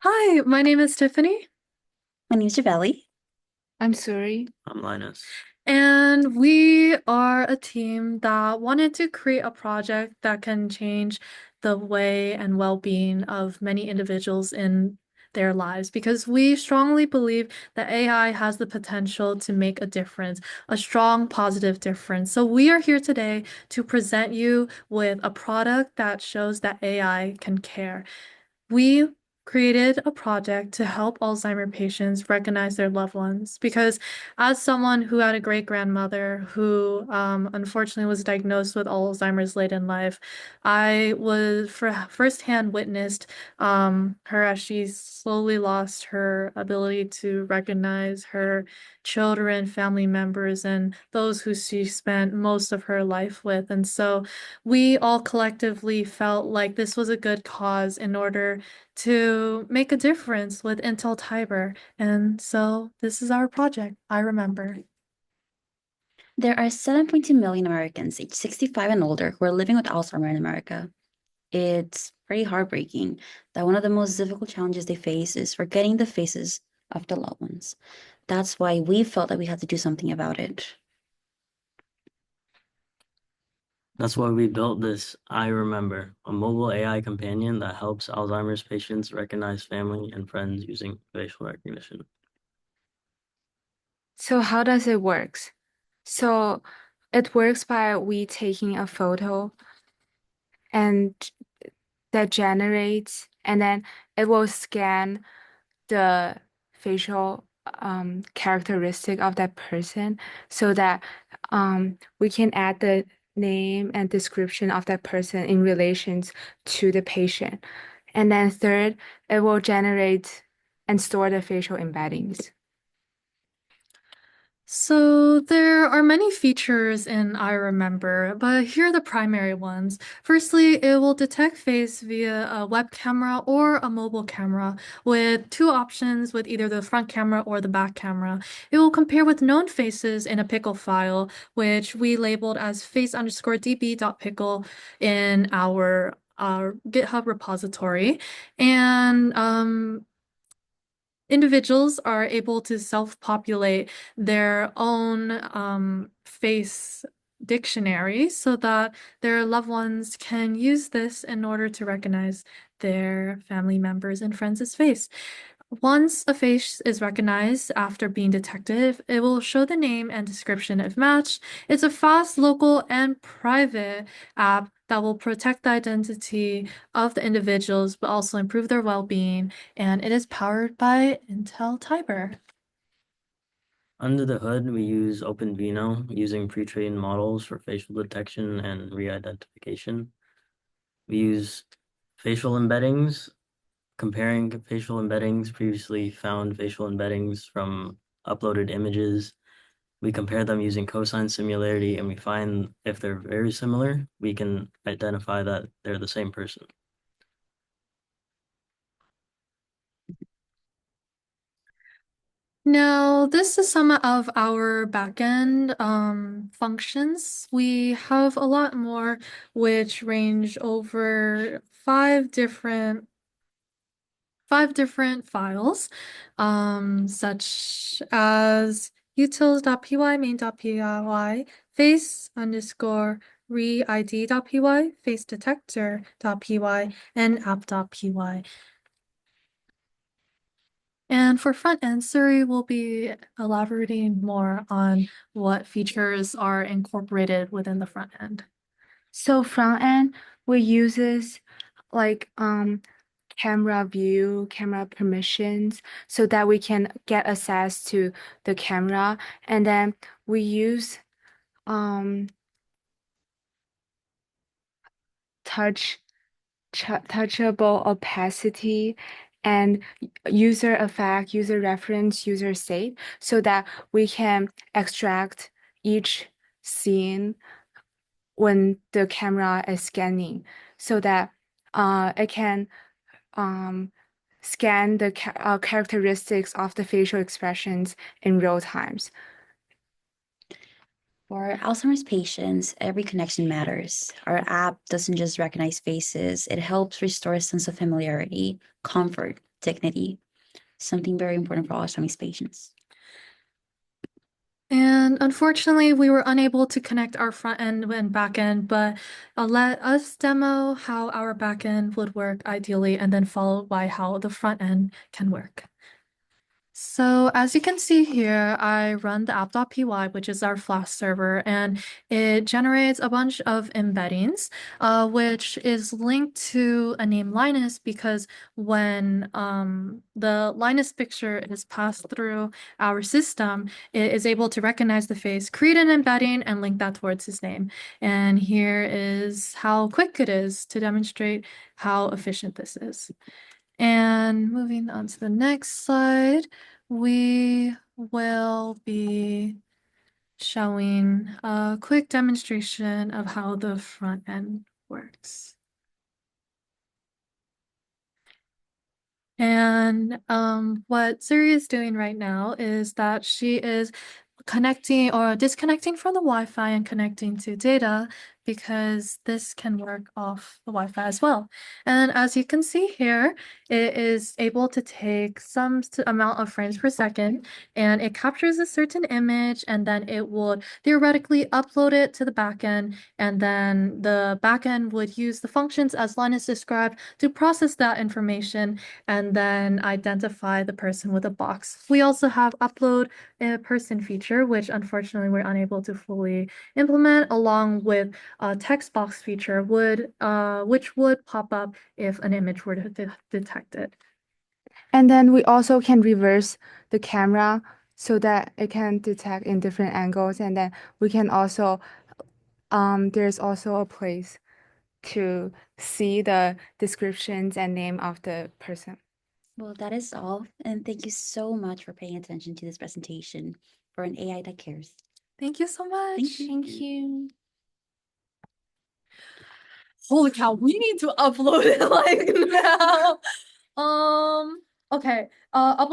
Hi, my name is Tiffany, My name's Javeli. I'm sorry. I'm Linus. and we are a team that wanted to create a project that can change the way and well-being of many individuals in their lives because we strongly believe that AI has the potential to make a difference, a strong, positive difference. So we are here today to present you with a product that shows that AI can care. We created a project to help Alzheimer patients recognize their loved ones because, as someone who had a great grandmother who unfortunately was diagnosed with Alzheimer's late in life, I was firsthand witnessed her as she slowly lost her ability to recognize her children, family members, and those who she spent most of her life with. And so we all collectively felt like this was a good cause in order to make a difference with Intel Tiber. And so this is our project, EyeRemember. There are 7.2 million Americans aged 65 and older who are living with Alzheimer's in America. It's pretty heartbreaking that one of the most difficult challenges they face is forgetting the faces of the loved ones. That's why we felt that we had to do something about it. That's why we built this EyeRemember, a mobile AI companion that helps Alzheimer's patients recognize family and friends using facial recognition. So how does it work? So it works by we taking a photo and that generates, and then it will scan the facial characteristic of that person so that we can add the name and description of that person in relations to the patient. And then third, it will generate and store the facial embeddings. So there are many features in EyeRemember, but here are the primary ones. Firstly, it will detect face via a web camera or a mobile camera with two options with either the front camera or the back camera. It will compare with known faces in a pickle file, which we labeled as face_db.pickle in our GitHub repository. And individuals are able to self-populate their own face dictionary so that their loved ones can use this in order to recognize their family members and friends' face. Once a face is recognized after being detected, it will show the name and description if matched. It's a fast, local, and private app that will protect the identity of the individuals, but also improve their well-being. And it is powered by Intel Tiber. Under the hood, we use OpenVINO using pre-trained models for facial detection and re-identification. We use facial embeddings, comparing facial embeddings, previously found facial embeddings from uploaded images. We compare them using cosine similarity, and we find if they're very similar, we can identify that they're the same person. Now, this is some of our backend functions. We have a lot more, which range over five different files, such as utils.py, main.py, face_reid.py, face detector.py, and app.py. And for front end, Suri will be elaborating more on what features are incorporated within the front end. So front end, we uses like camera view, camera permissions, so that we can get access to the camera. And then we use um touch touchable opacity and user effect, user reference, user state, so that we can extract each scene when the camera is scanning, so that it can um, scan the characteristics of the facial expressions in real times. For Alzheimer's patients, every connection matters. Our app doesn't just recognize faces, it helps restore a sense of familiarity, comfort, dignity, something very important for Alzheimer's patients. And unfortunately, we were unable to connect our front end and back end, but let us demo how our back end would work ideally, and then followed by how the front end can work. So as you can see here, I run the app.py, which is our Flash server, and it generates a bunch of embeddings, which is linked to a name Linus because when the Linus picture is passed through our system, it is able to recognize the face, create an embedding, and link that towards his name. And here is how quick it is to demonstrate how efficient this is. And moving on to the next slide, we will be showing a quick demonstration of how the front end works. And what Suri is doing right now is that she is connecting or disconnecting from the Wi-Fi and connecting to data because this can work off the Wi-Fi as well. And as you can see here, it is able to take some amount of frames per second, and it captures a certain image, and then it would theoretically upload it to the backend, and then the backend would use the functions as Linus described to process that information and then identify the person with a box. We also have upload a person feature, which unfortunately we're unable to fully implement, along with a text box feature which would pop up if an image were detected. And then we also can reverse the camera so that it can detect in different angles. And then we can also, there's also a place to see the descriptions and name of the person. Well, that is all. And thank you so much for paying attention to this presentation for an AI that cares. Thank you so much. Thank you. Thank you. Holy cow, we need to upload it like now. Okay. Upload